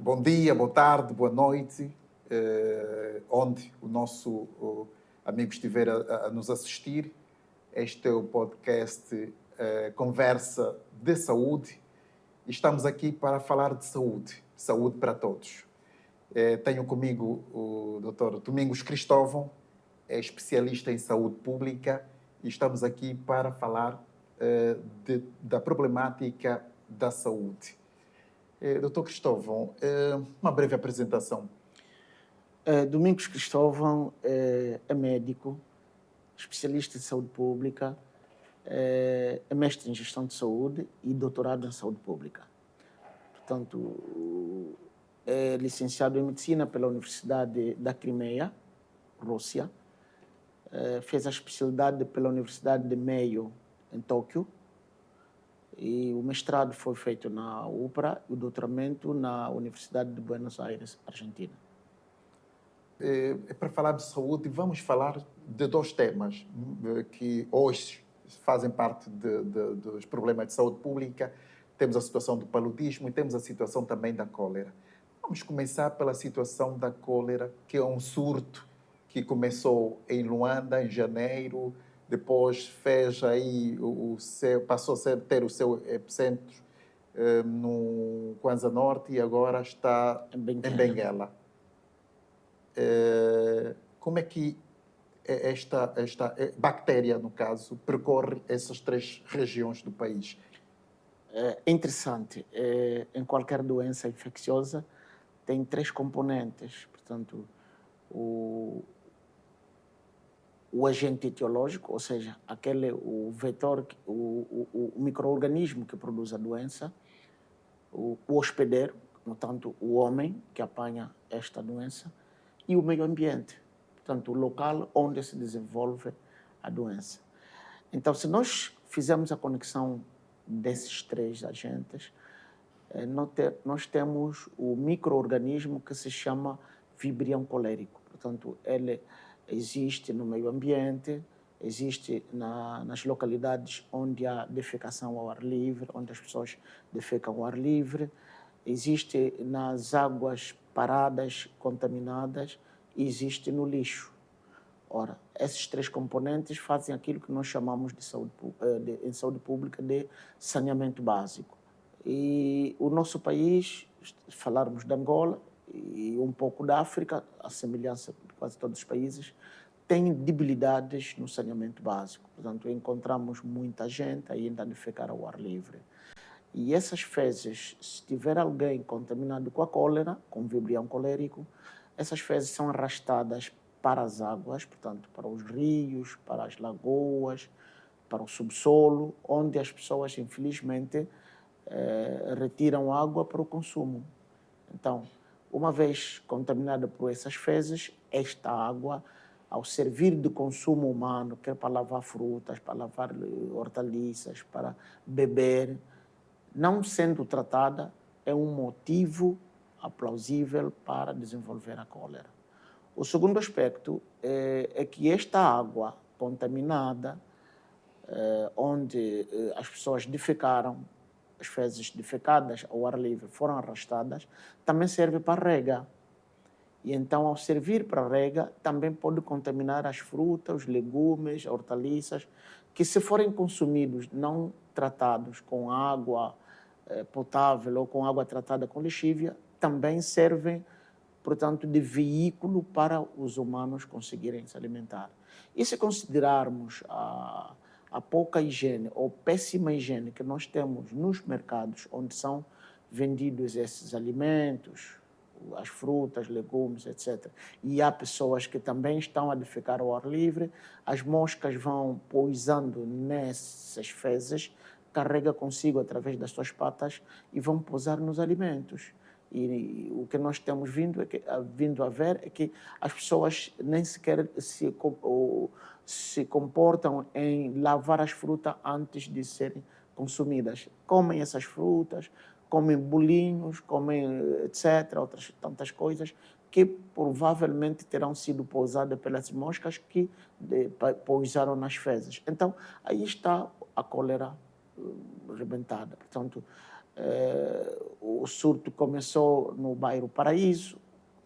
bom dia, boa tarde, boa noite, onde o nosso amigo estiver a nos assistir. Este é o podcast Conversa de Saúde. Estamos aqui para falar de saúde, saúde para todos. Tenho comigo o Dr. Domingos Cristóvão, é especialista em saúde pública, e estamos aqui para falar da problemática da saúde. Dr. Cristóvão, uma breve apresentação. Domingos Cristóvão é médico, especialista em saúde pública, é mestre em gestão de saúde e doutorado em saúde pública. Portanto, é licenciado em medicina pela Universidade da Crimeia, Rússia. Fez a especialidade pela Universidade de Meio, em Tóquio. E o mestrado foi feito na UPRA e o doutoramento na Universidade de Buenos Aires, Argentina. Para falar de saúde, vamos falar de dois temas que hoje fazem parte dos problemas de saúde pública. Temos a situação do paludismo e temos a situação também da cólera. Vamos começar pela situação da cólera, que é um surto que começou em Luanda, em janeiro, depois fez aí passou a ter o seu epicentro no Kwanza Norte e agora está em Benguela. Como é que esta bactéria, no caso, percorre essas três regiões do país? É interessante. Em qualquer doença infecciosa tem três componentes. Portanto, o agente etiológico, ou seja, o vetor, o micro-organismo que produz a doença, o hospedeiro, portanto, o homem que apanha esta doença, e o meio ambiente, portanto, o local onde se desenvolve a doença. Então, se nós fizermos a conexão desses três agentes, nós temos o micro-organismo que se chama Vibrio colérico. Portanto, ele existe no meio ambiente, existe nas localidades onde há defecação ao ar livre, onde as pessoas defecam ao ar livre, existe nas águas paradas, contaminadas, e existe no lixo. Ora, esses três componentes fazem aquilo que nós chamamos em saúde pública de saneamento básico. E o nosso país, falarmos de Angola e um pouco da África, a semelhança de quase todos os países, tem debilidades no saneamento básico. Portanto, encontramos muita gente ainda a defecar ao ar livre. E essas fezes, se tiver alguém contaminado com a cólera, com Vibrio colérico, essas fezes são arrastadas para as águas, portanto, para os rios, para as lagoas, para o subsolo, onde as pessoas, infelizmente, retiram água para o consumo. Então, uma vez contaminada por essas fezes, esta água, ao servir de consumo humano, quer para lavar frutas, para lavar hortaliças, para beber, não sendo tratada, é um motivo plausível para desenvolver a cólera. O segundo aspecto é que esta água contaminada, onde as pessoas defecaram, as fezes defecadas ao ar livre foram arrastadas, também serve para rega. E então, ao servir para rega, também pode contaminar as frutas, os legumes, hortaliças, que se forem consumidos não tratados com água potável ou com água tratada com lixívia, também servem, portanto, de veículo para os humanos conseguirem se alimentar. E se considerarmos a pouca higiene ou péssima higiene que nós temos nos mercados onde são vendidos esses alimentos, as frutas, legumes, etc. E há pessoas que também estão a defecar ao ar livre, as moscas vão pousando nessas fezes, carrega consigo através das suas patas e vão pousar nos alimentos. E o que nós temos vindo a ver é que as pessoas nem sequer se comportam em lavar as frutas antes de serem consumidas. Comem essas frutas, comem bolinhos, comem etc., outras tantas coisas que provavelmente terão sido pousadas pelas moscas que pousaram nas fezes. Então, aí está a cólera rebentada. Portanto, O surto começou no bairro Paraíso,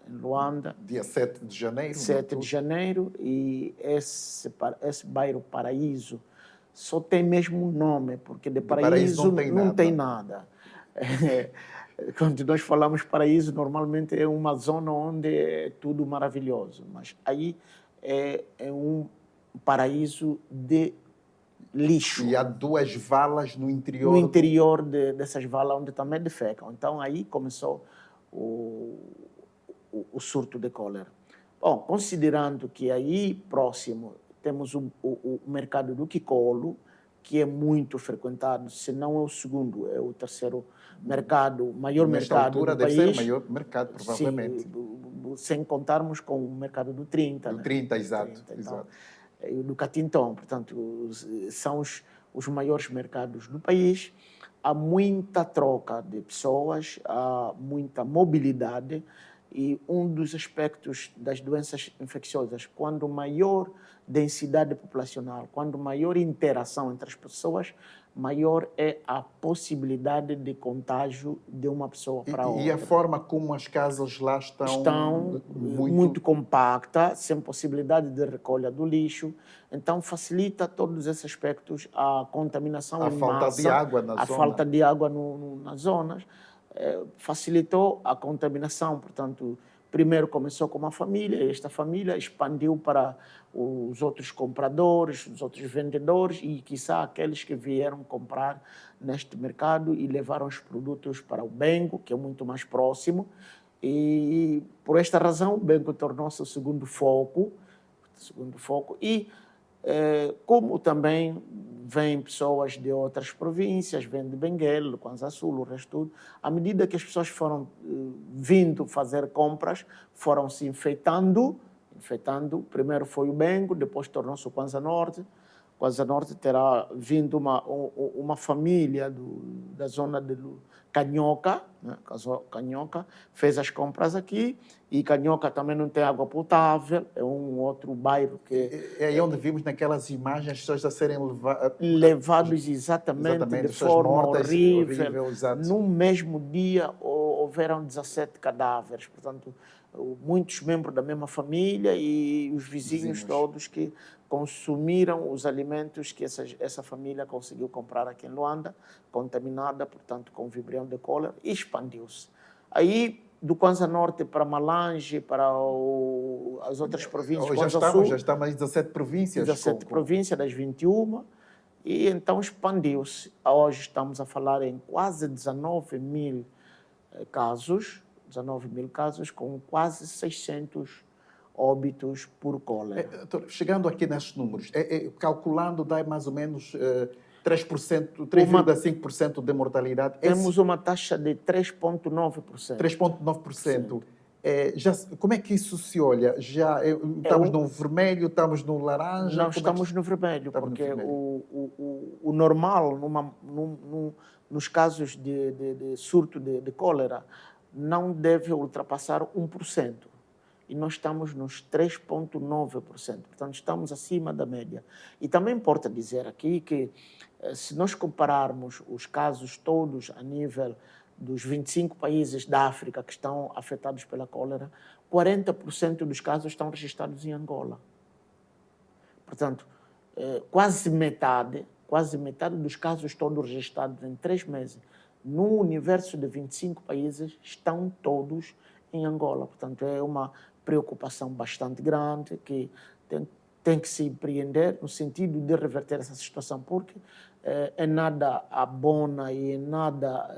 em Luanda. Dia 7 de janeiro. 7 de janeiro, e esse bairro Paraíso só tem mesmo nome, porque de Paraíso não tem nada. Quando nós falamos Paraíso, normalmente é uma zona onde é tudo maravilhoso, mas aí é um paraíso de lixo. E há 2 valas no interior. No interior dessas valas onde também defecam. Então aí começou o surto de cólera. Bom, considerando que aí próximo temos o mercado do Quicolo, que é muito frequentado, se não é o segundo, é o terceiro mercado, maior mercado do país. Deve ser o maior mercado, provavelmente. Sim, sem contarmos com o mercado do 30. Do 30, exato. Exato. E do Catintão, portanto, são os maiores mercados do país. Há muita troca de pessoas, há muita mobilidade, e um dos aspectos das doenças infecciosas, quando maior densidade populacional, quando maior interação entre as pessoas, maior é a possibilidade de contágio de uma pessoa para outra. E a forma como as casas lá estão muito compacta, sem possibilidade de recolha do lixo, então facilita todos esses aspectos, a contaminação em massa, falta de água na zona. Falta de água nas zonas, facilitou a contaminação. Portanto, primeiro começou com uma família, e esta família expandiu para os outros compradores, os outros vendedores e, quiçá, aqueles que vieram comprar neste mercado e levaram os produtos para o Bengo, que é muito mais próximo. E, por esta razão, o Bengo tornou-se o segundo foco. E, como também vêm pessoas de outras províncias, vêm de Benguela, Kwanza Sul, o resto tudo, à medida que as pessoas foram vindo fazer compras, foram se infectando. Primeiro foi o Bengo, depois tornou-se o Kwanza Norte. Kwanza Norte terá vindo uma família da zona de Canhoca, né? Canhoca fez as compras aqui, e Canhoca também não tem água potável, é um outro bairro que... É aí onde vimos naquelas imagens as pessoas a serem levados exatamente de forma horrível. No mesmo dia houveram 17 cadáveres, portanto, muitos membros da mesma família e os vizinhos todos que consumiram os alimentos que essa família conseguiu comprar aqui em Luanda, contaminada, portanto, com vibrião de cólera, e expandiu-se. Aí, do Kwanza Norte para Malange, para as outras províncias, já estamos em 17 províncias. 17 províncias das 21, e então expandiu-se. Hoje estamos a falar em quase 19 mil casos, com quase 600 óbitos por cólera. Chegando aqui nesses números, calculando, dá mais ou menos 3,5% de mortalidade. Temos uma taxa de 3,9%. 3,9%. Como é que isso se olha? Estamos no vermelho, estamos no laranja? Não, estamos no vermelho, porque o normal, nos casos de surto de cólera, não deve ultrapassar 1%. E nós estamos nos 3,9%. Portanto, estamos acima da média. E também importa dizer aqui que, se nós compararmos os casos todos a nível dos 25 países da África que estão afetados pela cólera, 40% dos casos estão registrados em Angola. Portanto, quase metade dos casos todos registrados em 3 meses no universo de 25 países estão todos em Angola. Portanto, é uma preocupação bastante grande que tem que se empreender no sentido de reverter essa situação, porque nada abona e nada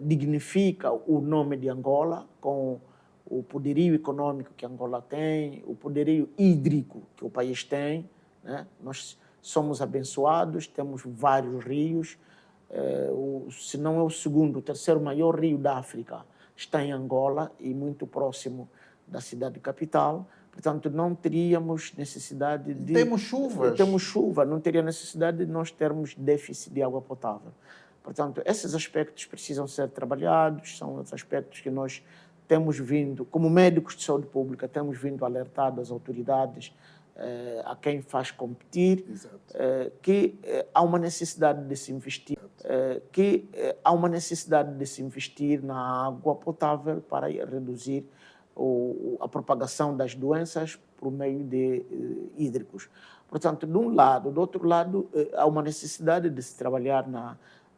dignifica o nome de Angola, com o poderio econômico que Angola tem, o poderio hídrico que o país tem, né? Nós somos abençoados, temos vários rios, se não é o segundo, o terceiro maior rio da África está em Angola e muito próximo da cidade capital. Portanto, não teríamos necessidade de... Temos chuvas. Temos chuva, não teria necessidade de nós termos déficit de água potável. Portanto, esses aspectos precisam ser trabalhados, são os aspectos que nós temos vindo, como médicos de saúde pública, temos vindo alertar as autoridades, a quem faz competir, que há uma necessidade de se investir. que há uma necessidade de se investir na água potável para reduzir a propagação das doenças por meio de hídricos. Portanto, de um lado. Do outro lado, há uma necessidade de se trabalhar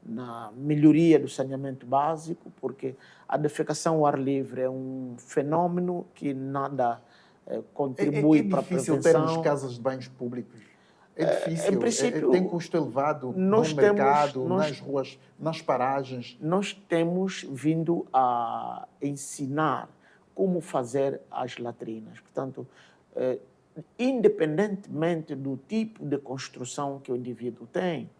na melhoria do saneamento básico, porque a defecação ao ar livre é um fenômeno que nada contribui para a prevenção. É difícil termos casas de banhos públicos. É difícil. Em princípio, tem custo elevado no mercado, nas ruas, nas paragens. Nós temos vindo a ensinar como fazer as latrinas. Portanto, independentemente do tipo de construção que o indivíduo tem,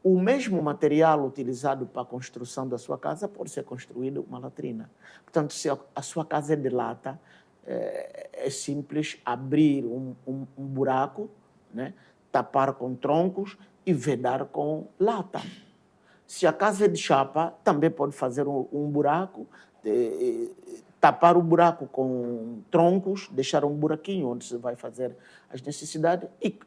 o mesmo material utilizado para a construção da sua casa pode ser construído uma latrina. Portanto, se a sua casa é de lata, é simples abrir um buraco, né, tapar com troncos e vedar com lata. Se a casa é de chapa, também pode fazer um buraco, tapar o buraco com troncos, deixar um buraquinho onde você vai fazer as necessidades e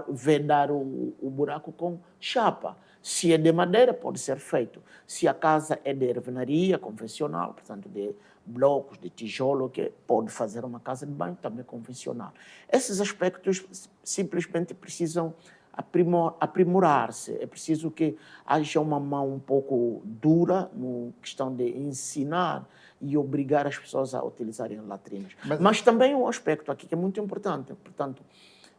vedar o buraco com chapa. Se é de madeira, pode ser feito. Se a casa é de alvenaria convencional, portanto, de blocos, de tijolo, que pode fazer uma casa de banho também convencional. Esses aspectos simplesmente precisam aprimorar-se. É preciso que haja uma mão um pouco dura na questão de ensinar e obrigar as pessoas a utilizarem latrinas. Mas também um aspecto aqui que é muito importante. Portanto,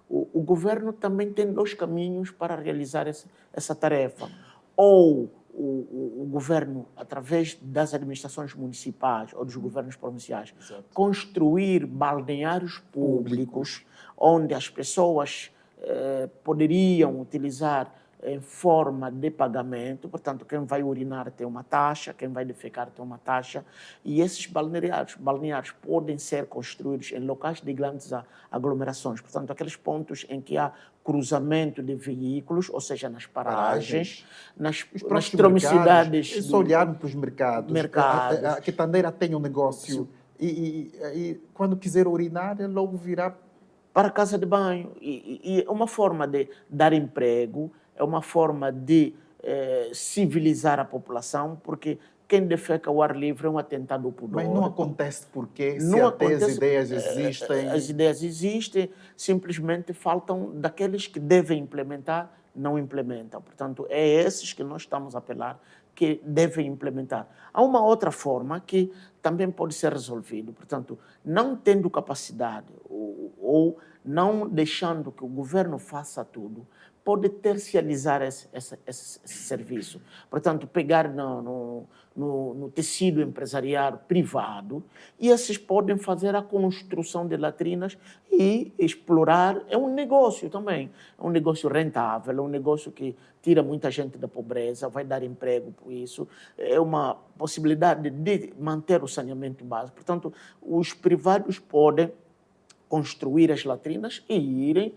o governo também tem dois caminhos para realizar essa tarefa. Ou o governo, através das administrações municipais ou dos governos provinciais, construir balneários públicos onde as pessoas poderiam utilizar em forma de pagamento. Portanto, quem vai urinar tem uma taxa, quem vai defecar tem uma taxa, e esses balneários podem ser construídos em locais de grandes aglomerações, portanto, aqueles pontos em que há cruzamento de veículos, ou seja, nas paragens, nas proximidades. É só olharmos para os mercados. A quitandeira tem um negócio e quando quiser urinar, logo virá para a casa de banho. E é uma forma de dar emprego, é uma forma de civilizar a população, porque quem defeca ao ar livre é um atentado ao pudor. Mas não acontece porque as ideias existem. As ideias existem, simplesmente faltam daqueles que devem implementar, não implementam. Portanto, é esses que nós estamos a apelar, que devem implementar. Há uma outra forma que também pode ser resolvido. Portanto, não tendo capacidade ou não deixando que o governo faça tudo, pode terciarizar esse serviço. Portanto, pegar no tecido empresarial privado, e esses podem fazer a construção de latrinas e explorar. É um negócio também, é um negócio rentável, é um negócio que tira muita gente da pobreza, vai dar emprego por isso, é uma possibilidade de manter o saneamento básico. Portanto, os privados podem construir as latrinas e irem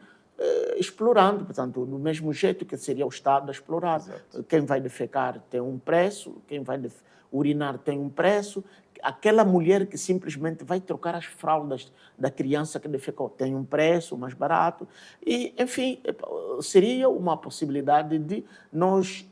explorando, portanto, do mesmo jeito que seria o Estado a explorar. Exato. Quem vai defecar tem um preço, quem vai urinar tem um preço, aquela mulher que simplesmente vai trocar as fraldas da criança que defecou tem um preço mais barato, e, enfim, seria uma possibilidade de nós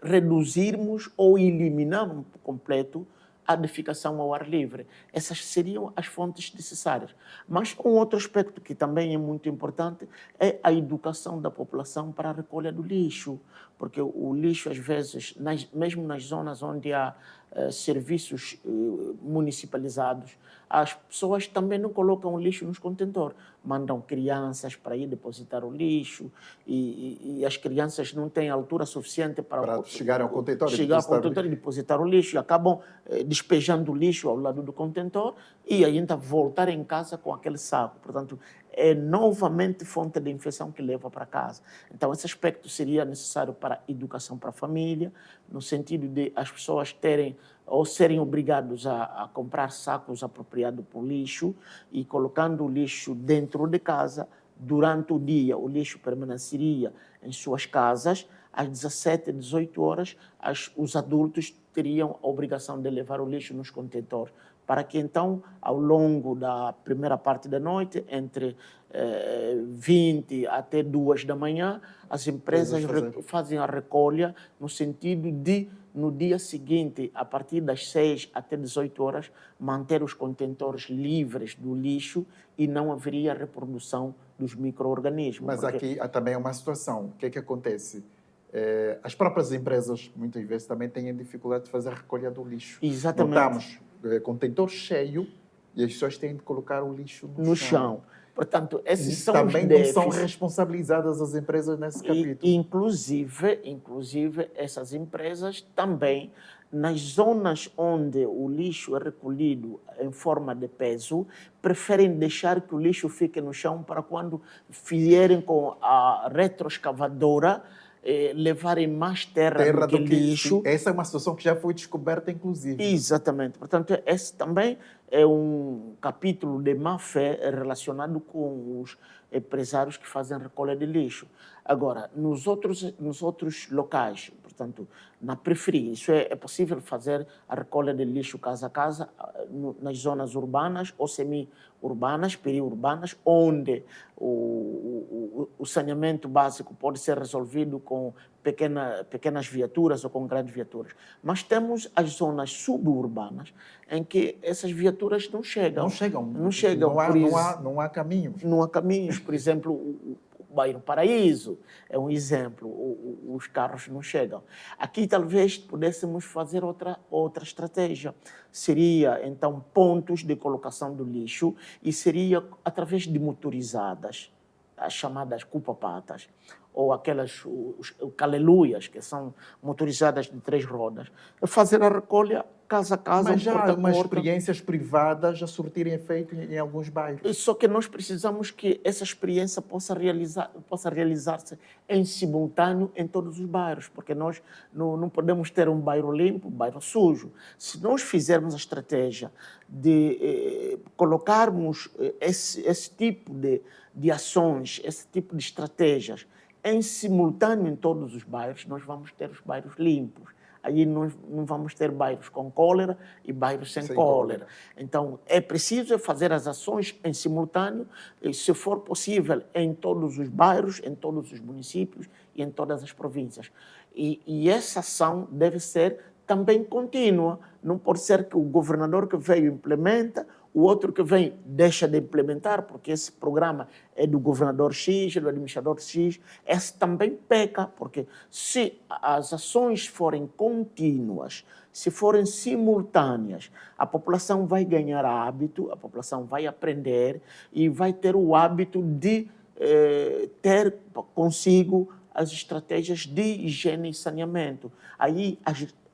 reduzirmos ou eliminarmos por completo a defecação ao ar livre. Essas seriam as fontes necessárias. Mas um outro aspecto que também é muito importante é a educação da população para a recolha do lixo, porque o lixo, às vezes, mesmo nas zonas onde há serviços municipalizados, as pessoas também não colocam o lixo nos contentores, mandam crianças para ir depositar o lixo e as crianças não têm altura suficiente para chegar ao contentor e depositar o lixo, e acabam despejando o lixo ao lado do contentor e ainda voltar em casa com aquele saco. Portanto, é novamente fonte de infecção que leva para casa. Então, esse aspecto seria necessário para a educação para a família, no sentido de as pessoas terem ou serem obrigados a comprar sacos apropriados para o lixo e colocando o lixo dentro de casa. Durante o dia, o lixo permaneceria em suas casas. Às 17, 18 horas, os adultos teriam a obrigação de levar o lixo nos contentores para que então, ao longo da primeira parte da noite, entre 20 até 2 da manhã, as empresas fazem a recolha no sentido de, no dia seguinte, a partir das 6 até 18 horas, manter os contentores livres do lixo e não haveria reprodução dos micro-organismos. Mas aqui há também uma situação. O que é que acontece? As próprias empresas, muitas vezes, também têm dificuldade de fazer a recolha do lixo. Exatamente. Notamos contentor cheio e as pessoas têm de colocar o lixo no chão. Portanto, esses são também os não déficits. são responsabilizadas as empresas nesse capítulo. Inclusive, essas empresas também, nas zonas onde o lixo é recolhido em forma de peso, preferem deixar que o lixo fique no chão para quando vierem com a retroescavadora, levarem mais terra do que lixo. Sim, essa é uma situação que já foi descoberta, inclusive. Exatamente. Portanto, esse também é um capítulo de má-fé relacionado com os empresários que fazem recolha de lixo. Agora, nos outros locais, portanto, na periferia, isso é possível fazer a recolha de lixo casa a casa, nas zonas urbanas ou semi-urbanas, periurbanas, onde o saneamento básico pode ser resolvido com pequenas viaturas ou com grandes viaturas. Mas temos as zonas suburbanas em que essas viaturas não chegam. Não há caminhos. Não há caminhos. Por exemplo, o bairro Paraíso é um exemplo. Os carros não chegam. Aqui talvez pudéssemos fazer outra estratégia. Seria, então, pontos de colocação do lixo e seria através de motorizadas, as chamadas cupa-patas, ou aquelas caleluias, que são motorizadas de 3 rodas, fazer a recolha casa a casa. Mas já há algumas experiências privadas a surtirem efeito em alguns bairros. Só que nós precisamos que essa experiência possa realizar-se em simultâneo em todos os bairros, porque nós não podemos ter um bairro limpo, um bairro sujo. Se nós fizermos a estratégia de colocarmos esse tipo de ações, esse tipo de estratégias em simultâneo em todos os bairros, nós vamos ter os bairros limpos. Aí nós não vamos ter bairros com cólera e bairros sem cólera. Então, é preciso fazer as ações em simultâneo, se for possível, em todos os bairros, em todos os municípios e em todas as províncias. E essa ação deve ser também contínua. Não pode ser que o governador que veio implementa, o outro que vem deixa de implementar, porque esse programa é do governador X, do administrador X. Esse também peca, porque se as ações forem contínuas, se forem simultâneas, a população vai ganhar hábito, a população vai aprender e vai ter o hábito de ter consigo as estratégias de higiene e saneamento. Aí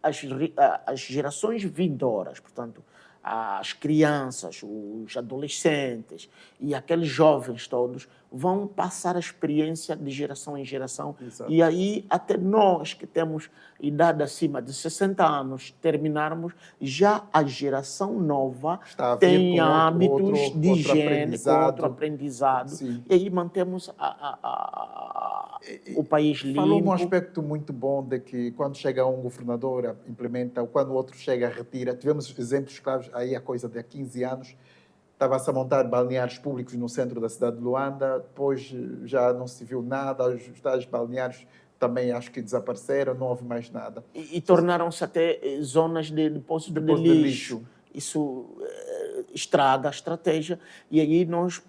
as gerações vindouras, portanto, as crianças, os adolescentes e aqueles jovens todos vão passar a experiência de geração em geração. Exato. E aí até nós que temos idade acima de 60 anos terminarmos, já a geração nova tem hábitos de higiene, outro aprendizado. Sim. E aí mantemos o país limpo. Falou um aspecto muito bom de que quando chega um governador implementa, ou quando o outro chega retira. Tivemos exemplos claros aí há coisa de 15 anos. Estava-se a montar balneários públicos no centro da cidade de Luanda, depois já não se viu nada, os tais balneários também acho que desapareceram, não houve mais nada. E tornaram-se até zonas de depósito de lixo. Isso estraga a estratégia e aí nós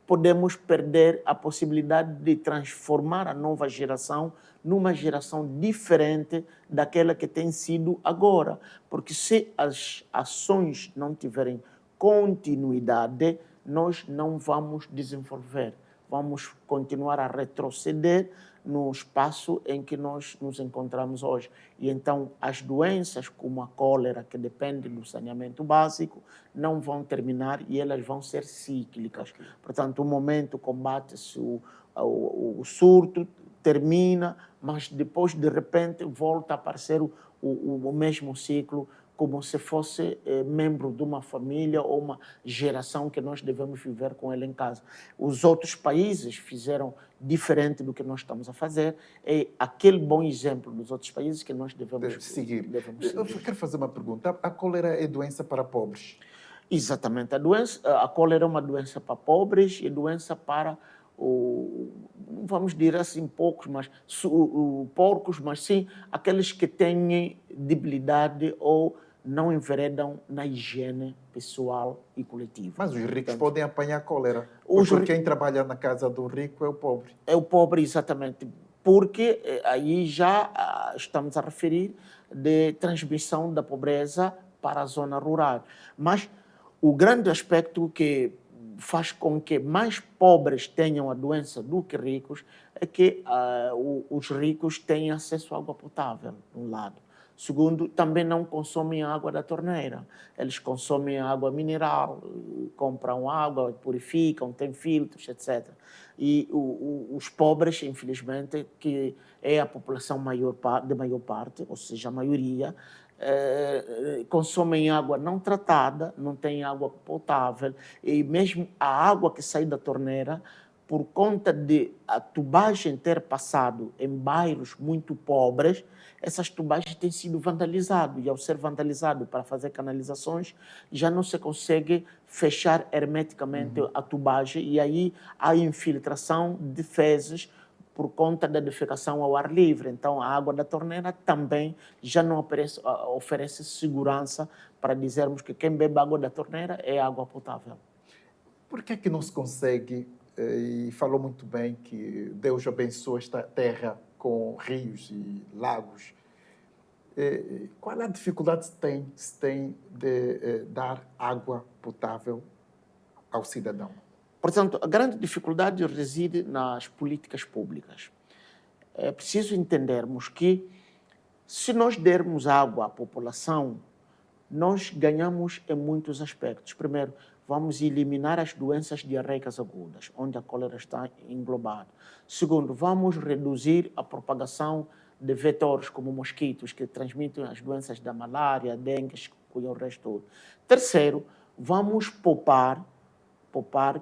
podemos perder a possibilidade de transformar a nova geração numa geração diferente daquela que tem sido agora. Porque se as ações não tiverem continuidade, nós não vamos desenvolver. Vamos continuar a retroceder no espaço em que nós nos encontramos hoje. E então as doenças como a cólera, que dependem do saneamento básico, não vão terminar e elas vão ser cíclicas. Portanto, um momento combate-se o surto, termina, mas depois, de repente, volta a aparecer o mesmo ciclo, como se fosse membro de uma família ou uma geração que nós devemos viver com ele em casa. Os outros países fizeram diferente do que nós estamos a fazer. É aquele bom exemplo dos outros países que nós devemos seguir. Eu quero fazer uma pergunta. A cólera é doença para pobres? Exatamente. A cólera é uma doença para pobres e doença para vamos dizer assim, poucos, mas porcos, mas sim aqueles que têm debilidade ou não enveredam na higiene pessoal e coletiva. Mas os ricos Portanto, podem apanhar cólera, os porque quem trabalha na casa do rico é o pobre. é o pobre, exatamente, porque aí já estamos a referir de transmissão da pobreza para a zona rural. Mas o grande aspecto que faz com que mais pobres tenham a doença do que ricos é que os ricos têm acesso à água potável, de um lado. Segundo, também não consomem água da torneira. Eles consomem água mineral, compram água, purificam, têm filtros, etc. E os pobres, infelizmente, que é a população de maior parte, ou seja, a maioria, consomem água não tratada, não têm água potável, e mesmo a água que sai da torneira, por conta de a tubagem ter passado em bairros muito pobres, essas tubagens têm sido vandalizadas, e ao ser vandalizado para fazer canalizações, já não se consegue fechar hermeticamente a tubagem, e aí há infiltração de fezes por conta da defecação ao ar livre. Então, a água da torneira também já não oferece segurança para dizermos que quem bebe água da torneira é água potável. Por que é que não se consegue, e falou muito bem que Deus abençoa esta terra com rios e lagos, qual a dificuldade se tem de dar água potável ao cidadão? Portanto, a grande dificuldade reside nas políticas públicas. É preciso entendermos que, se nós dermos água à população, nós ganhamos em muitos aspectos. Primeiro, vamos eliminar as doenças diarreicas agudas, onde a cólera está englobada. Segundo, vamos reduzir a propagação de vetores como mosquitos, que transmitem as doenças da malária, dengue, chikungunya e o resto todo. Terceiro, vamos poupar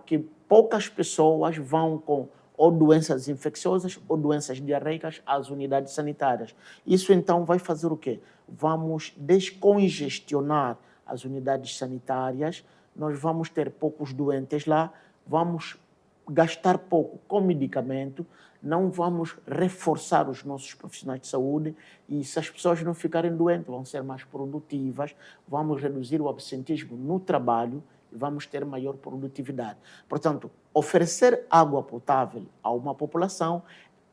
que poucas pessoas vão com ou doenças infecciosas ou doenças diarreicas às unidades sanitárias. Isso então vai fazer o quê? Vamos descongestionar as unidades sanitárias, nós vamos ter poucos doentes lá, vamos gastar pouco com medicamento, não vamos reforçar os nossos profissionais de saúde e se as pessoas não ficarem doentes, vão ser mais produtivas, vamos reduzir o absentismo no trabalho, vamos ter maior produtividade. Portanto, oferecer água potável a uma população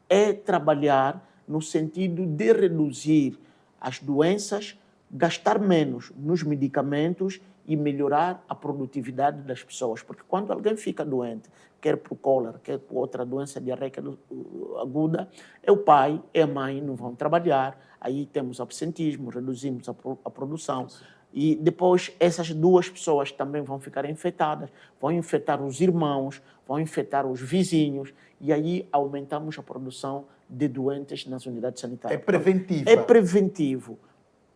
é trabalhar no sentido de reduzir as doenças, gastar menos nos medicamentos e melhorar a produtividade das pessoas. Porque quando alguém fica doente, quer por cólera, quer por outra doença diarreica aguda, é o pai e a mãe não vão trabalhar, aí temos absentismo, reduzimos a produção. E depois essas duas pessoas também vão ficar infectadas, vão infectar os irmãos, vão infectar os vizinhos, e aí aumentamos a produção de doentes nas unidades sanitárias. É preventivo. É preventivo.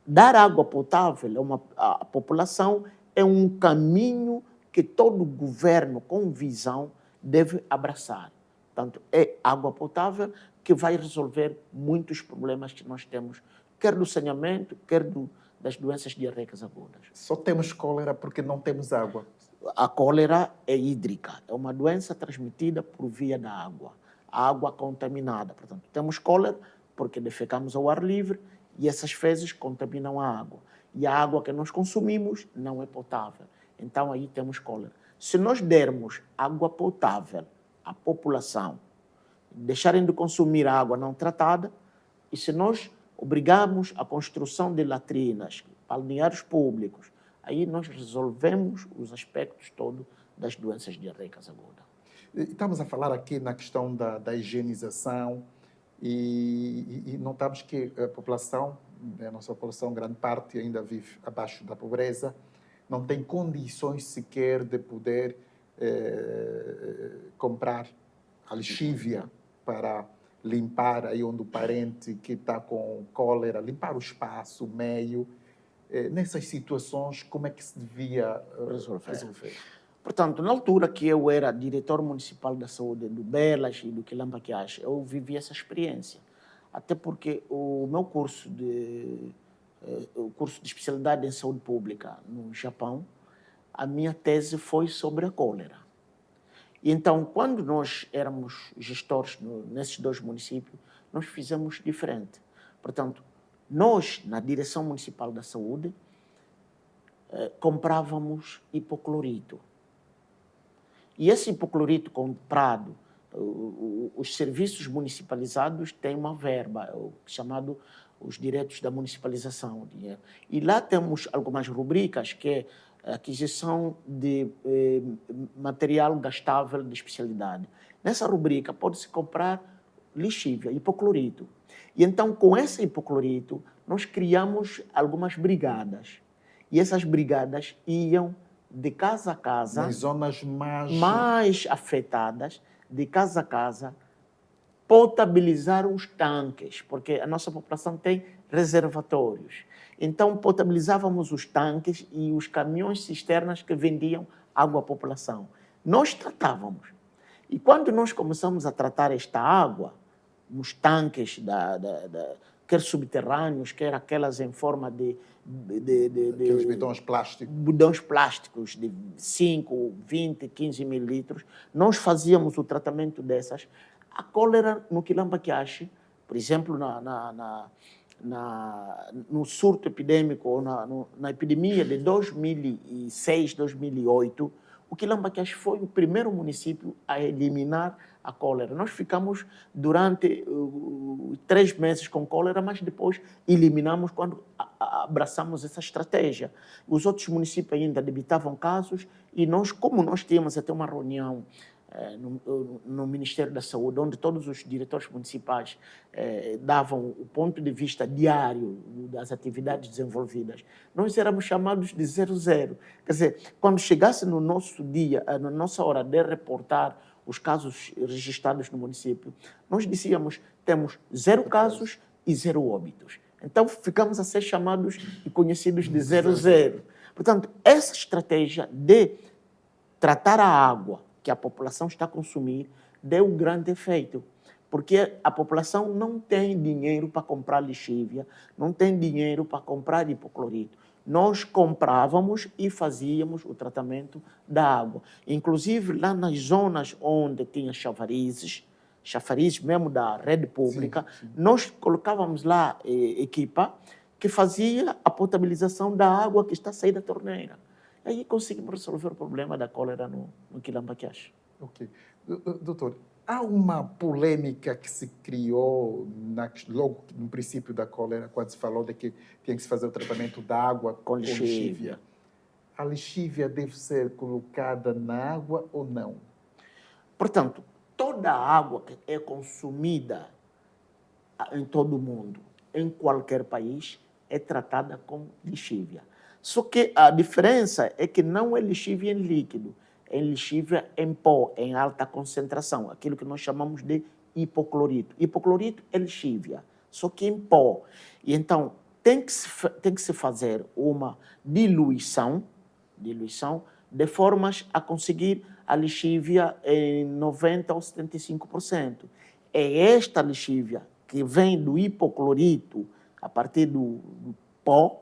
Dar água potável à população é um caminho que todo governo com visão deve abraçar. Portanto, é água potável que vai resolver muitos problemas que nós temos, quer do saneamento, quer das doenças diarreicas agudas. Só temos cólera porque não temos água. A cólera é hídrica, é uma doença transmitida por via da água, a água contaminada. Portanto, temos cólera porque defecamos ao ar livre e essas fezes contaminam a água. E a água que nós consumimos não é potável. Então, aí temos cólera. Se nós dermos água potável à população, deixarem de consumir água não tratada, e se nós obrigarmos a construção de latrinas, balneários públicos, aí nós resolvemos os aspectos todos das doenças diarreicas agudas. Estamos a falar aqui na questão da higienização e notamos que a população, a nossa população, grande parte, ainda vive abaixo da pobreza, não tem condições sequer de poder comprar a lexívia para limpar aí onde o parente que está com cólera, limpar o espaço, o meio. Nessas situações, como é que se devia resolver? Portanto, na altura que eu era diretor municipal da saúde do Belas e do Quilamba Quiache, eu vivi essa experiência. Até porque o meu curso de especialidade em saúde pública no Japão, a minha tese foi sobre a cólera. E então, quando nós éramos gestores nesses 2 municípios, nós fizemos diferente. Portanto, nós, na Direção Municipal da Saúde, comprávamos hipoclorito. E esse hipoclorito comprado, os serviços municipalizados têm uma verba, chamado os direitos da municipalização. E lá temos algumas rubricas, que é aquisição de material gastável de especialidade. Nessa rubrica pode-se comprar lixívia, hipoclorito. E então, com esse hipoclorito, nós criamos algumas brigadas. E essas brigadas iam de casa a casa, nas zonas mais afetadas, de casa a casa, potabilizar os tanques, porque a nossa população tem reservatórios. Então, potabilizávamos os tanques e os caminhões cisternas que vendiam água à população. Nós tratávamos. E quando nós começamos a tratar esta água, nos tanques, quer subterrâneos, quer aquelas em forma de aqueles bidões plásticos. Bidões plásticos de 5, 20, 15 mil litros, nós fazíamos o tratamento dessas. A cólera no Quilamba Quiache, por exemplo, no surto epidêmico, ou na epidemia de 2006, 2008, o Quilamba Quiache foi o primeiro município a eliminar a cólera. Nós ficamos durante 3 meses com cólera, mas depois eliminamos quando abraçamos essa estratégia. Os outros municípios ainda debitavam casos e nós, como nós tínhamos até uma reunião no Ministério da Saúde, onde todos os diretores municipais davam o ponto de vista diário das atividades desenvolvidas, nós éramos chamados de 00. Quer dizer, quando chegasse no nosso dia, na nossa hora de reportar os casos registrados no município, nós dizíamos, temos 0 casos e 0 óbitos. Então, ficamos a ser chamados e conhecidos de 00. Portanto, essa estratégia de tratar a água que a população está a consumir deu um grande efeito, porque a população não tem dinheiro para comprar lixívia, não tem dinheiro para comprar hipoclorito. Nós comprávamos e fazíamos o tratamento da água. Inclusive, lá nas zonas onde tinha chafarizes mesmo da rede pública, sim. Nós colocávamos lá equipa que fazia a potabilização da água que está a sair da torneira. Aí conseguimos resolver o problema da cólera no Quilamba Quiache. Ok. Doutor, há uma polêmica que se criou logo no princípio da cólera, quando se falou de que tinha que se fazer o tratamento da água com lixívia. A lixívia deve ser colocada na água ou não? Portanto, toda a água que é consumida em todo o mundo, em qualquer país, é tratada com lixívia. Só que a diferença é que não é lixívia em líquido, é lixívia em pó, em alta concentração, aquilo que nós chamamos de hipoclorito. Hipoclorito é lixívia, só que em pó. E então, tem que se fazer uma diluição de formas a conseguir a lixívia em 90% ou 75%. É esta lixívia que vem do hipoclorito, a partir do pó,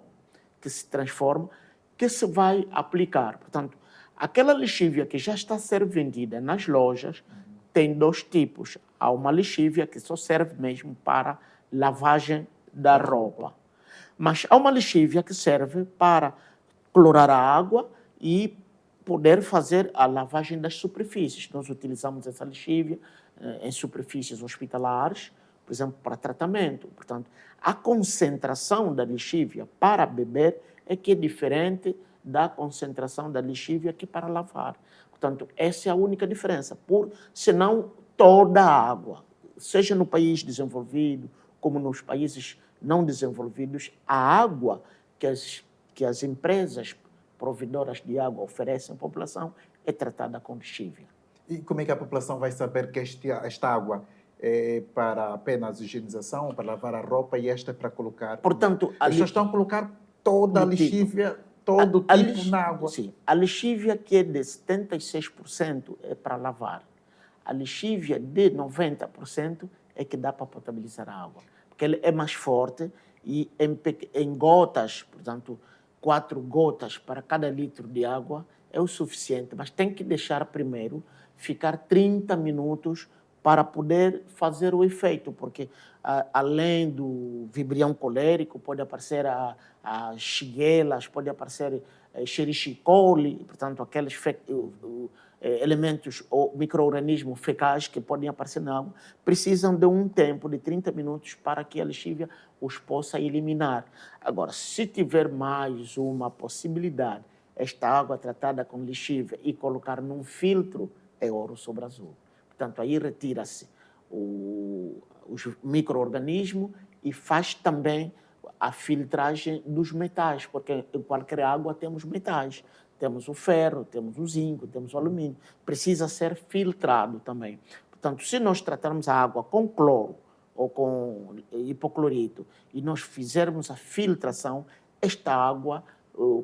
que se transforma, que se vai aplicar. Portanto, aquela lixívia que já está a ser vendida nas lojas tem 2 tipos. Há uma lixívia que só serve mesmo para lavagem da roupa. Mas há uma lixívia que serve para clorar a água e poder fazer a lavagem das superfícies. Nós utilizamos essa lixívia em superfícies hospitalares, por exemplo, para tratamento. Portanto, a concentração da lixívia para beber é que é diferente da concentração da lixívia que para lavar. Portanto, essa é a única diferença. Senão, toda a água, seja no país desenvolvido, como nos países não desenvolvidos, a água que as empresas provedoras de água oferecem à população é tratada com lixívia. E como é que a população vai saber que esta água é para apenas higienização, para lavar a roupa, e esta é para colocar... Portanto, as pessoas estão a colocar toda a lixívia, todo tipo na água. Sim, a lixívia que é de 76% é para lavar. A lixívia de 90% é que dá para potabilizar a água, porque ela é mais forte e em gotas, portanto, 4 gotas para cada litro de água, é o suficiente, mas tem que deixar primeiro ficar 30 minutos para poder fazer o efeito, porque além do vibrião colérico, pode aparecer as shiguelas, pode aparecer Escherichia coli, portanto, aqueles elementos ou micro-organismos fecais que podem aparecer na água, precisam de um tempo de 30 minutos para que a lexívia os possa eliminar. Agora, se tiver mais uma possibilidade, esta água tratada com lexívia e colocar num filtro, é ouro sobre azul. Portanto, aí retira-se os micro-organismos e faz também a filtragem dos metais, porque em qualquer água temos metais. Temos o ferro, temos o zinco, temos o alumínio. Precisa ser filtrado também. Portanto, se nós tratarmos a água com cloro ou com hipoclorito e nós fizermos a filtração, esta água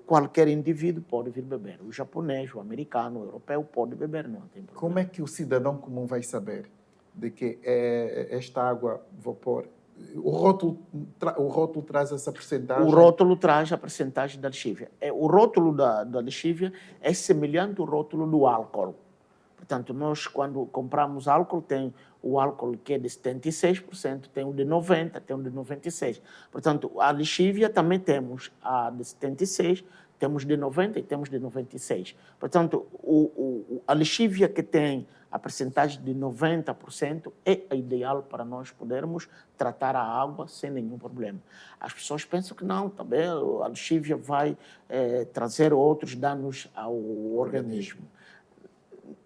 qualquer indivíduo pode vir beber. O japonês, o americano, o europeu pode beber, não tem problema. Como é que o cidadão comum vai saber de que esta água vapor? O rótulo traz essa percentagem? O rótulo traz a percentagem da lexívia. O rótulo da lexívia é semelhante ao rótulo do álcool. Portanto, nós, quando compramos álcool, tem o álcool que é de 76%, tem o de 90%, tem o de 96%. Portanto, a lexívia também temos a de 76%, temos de 90% e temos de 96%. Portanto, a lexívia que tem a percentagem de 90% é a ideal para nós podermos tratar a água sem nenhum problema. As pessoas pensam que não, também a lexívia vai trazer outros danos ao organismo.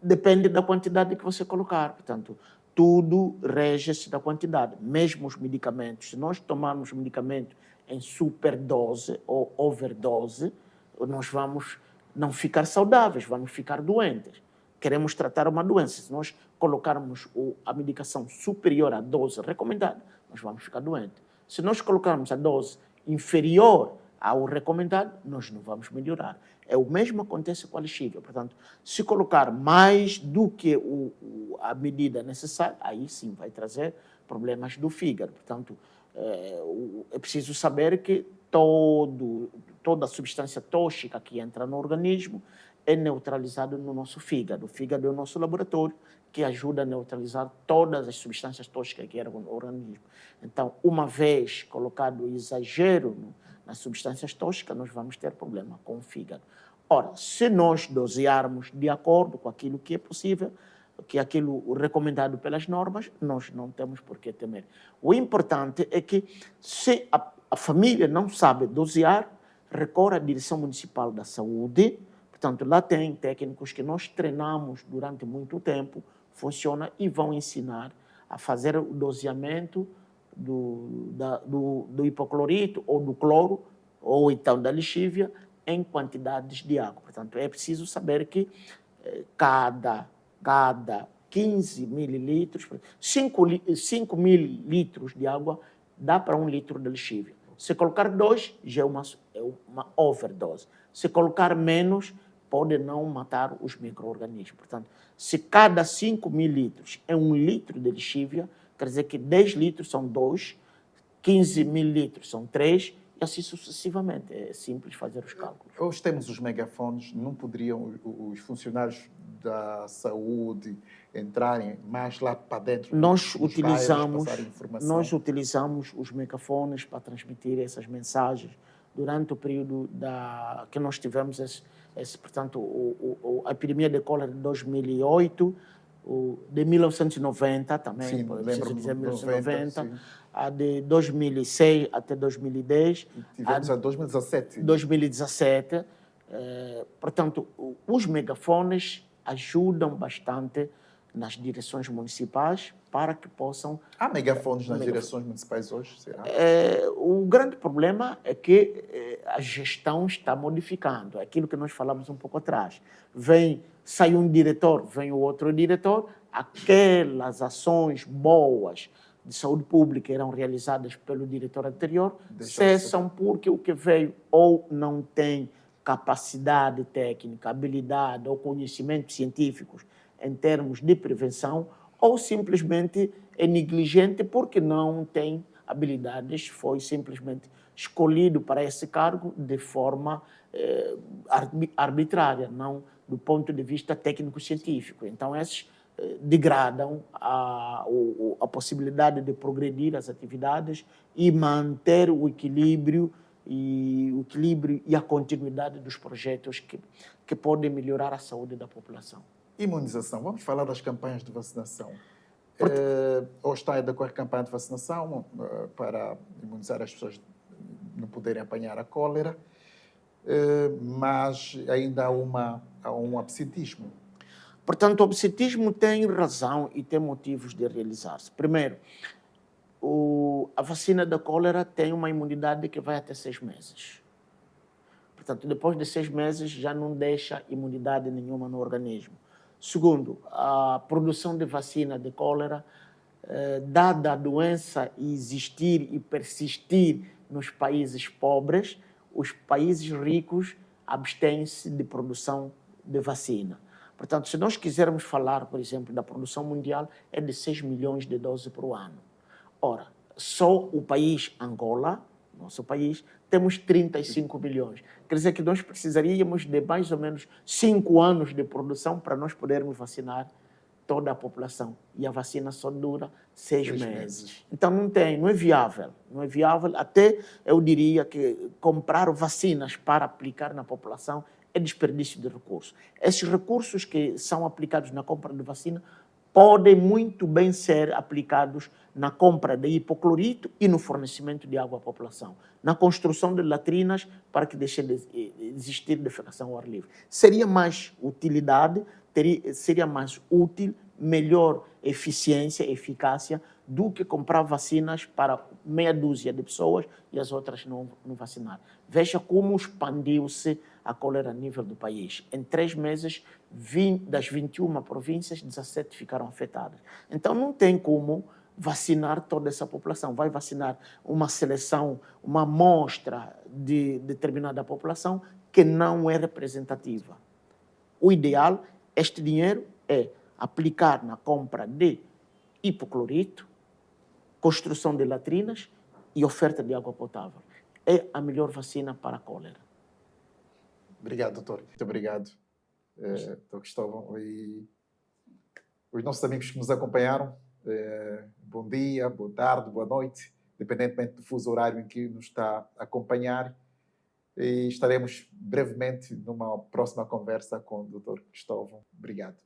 Depende da quantidade que você colocar. Portanto, tudo rege-se da quantidade. Mesmo os medicamentos. Se nós tomarmos medicamento em superdose ou overdose, nós vamos não ficar saudáveis, vamos ficar doentes. Queremos tratar uma doença. Se nós colocarmos a medicação superior à dose recomendada, nós vamos ficar doentes. Se nós colocarmos a dose inferior ao recomendado, nós não vamos melhorar. O mesmo acontece com a lexívia. Portanto, se colocar mais do que a medida necessária, aí sim vai trazer problemas do fígado. Portanto, é preciso saber que toda substância tóxica que entra no organismo é neutralizada no nosso fígado. O fígado é o nosso laboratório que ajuda a neutralizar todas as substâncias tóxicas que entram no organismo. Então, uma vez colocado o exagero nas substâncias tóxicas, nós vamos ter problema com o fígado. Ora, se nós dosearmos de acordo com aquilo que é possível, que é aquilo recomendado pelas normas, nós não temos por que temer. O importante é que, se a família não sabe dosear, recorra à Direção Municipal da Saúde. Portanto, lá tem técnicos que nós treinamos durante muito tempo, funciona e vão ensinar a fazer o doseamento do hipoclorito ou do cloro, ou então da lexívia, em quantidades de água. Portanto, é preciso saber que cada 15 mililitros, 5 mililitros de água dá para 1 litro de lexívia. Se colocar 2, já é uma overdose. Se colocar menos, pode não matar os micro-organismos. Portanto, se cada 5 mililitros é 1 litro de lexívia, quer dizer que 10 litros são 2, 15 mililitros são 3, e assim sucessivamente. É simples fazer os cálculos. Hoje temos os megafones, não poderiam os funcionários da saúde entrarem mais lá para dentro? Nós utilizamos os megafones para transmitir essas mensagens durante o período que nós tivemos portanto, a epidemia de cólera de 2008, de 1990 também, sim, preciso dizer 1990, 90, a de 2006 até 2010. E tivemos a 2017. 2017. Portanto, os megafones ajudam bastante nas direções municipais para que possam... Há megafones nas direções municipais hoje, será? O grande problema é que a gestão está modificando. Aquilo que nós falamos um pouco atrás. Sai um diretor, vem o outro diretor, aquelas ações boas de saúde pública eram realizadas pelo diretor anterior, cessam porque o que veio ou não tem capacidade técnica, habilidade ou conhecimentos científicos em termos de prevenção, ou simplesmente é negligente porque não tem habilidades, foi simplesmente escolhido para esse cargo de forma arbitrária, não do ponto de vista técnico-científico. Então, esses degradam a possibilidade de progredir as atividades e manter o equilíbrio e a continuidade dos projetos que podem melhorar a saúde da população. Imunização. Vamos falar das campanhas de vacinação. Hoje está a decorrer campanha de vacinação para imunizar as pessoas não poderem apanhar a cólera, mas ainda há um absentismo. Portanto, o absentismo tem razão e tem motivos de realizar-se. Primeiro, a vacina da cólera tem uma imunidade que vai até 6 meses. Portanto, depois de 6 meses já não deixa imunidade nenhuma no organismo. Segundo, a produção de vacina de cólera, dada a doença existir e persistir nos países pobres, os países ricos abstêm-se de produção de vacina. Portanto, se nós quisermos falar, por exemplo, da produção mundial, é de 6 milhões de doses por ano. Ora, só o país Angola, nosso país, temos 35 milhões. Quer dizer que nós precisaríamos de mais ou menos 5 anos de produção para nós podermos vacinar toda a população. E a vacina só dura 6 meses. Então não é viável. Não é viável. Até eu diria que comprar vacinas para aplicar na população é desperdício de recursos. Esses recursos que são aplicados na compra de vacina podem muito bem ser aplicados na compra de hipoclorito e no fornecimento de água à população, na construção de latrinas para que deixe de existir defecação ao ar livre. Seria mais utilidade, seria mais útil, melhor eficiência, eficácia, do que comprar vacinas para meia dúzia de pessoas e as outras não vacinar. Veja como expandiu-se a cólera a nível do país. Em 3 meses, das 21 províncias, 17 ficaram afetadas. Então, não tem como vacinar toda essa população. Vai vacinar uma seleção, uma amostra de determinada população que não é representativa. O ideal, este dinheiro, é aplicar na compra de hipoclorito, construção de latrinas e oferta de água potável. É a melhor vacina para a cólera. Obrigado, doutor. Muito obrigado, doutor Cristóvão. E os nossos amigos que nos acompanharam, bom dia, boa tarde, boa noite, independentemente do fuso horário em que nos está a acompanhar. E estaremos brevemente numa próxima conversa com o doutor Cristóvão. Obrigado.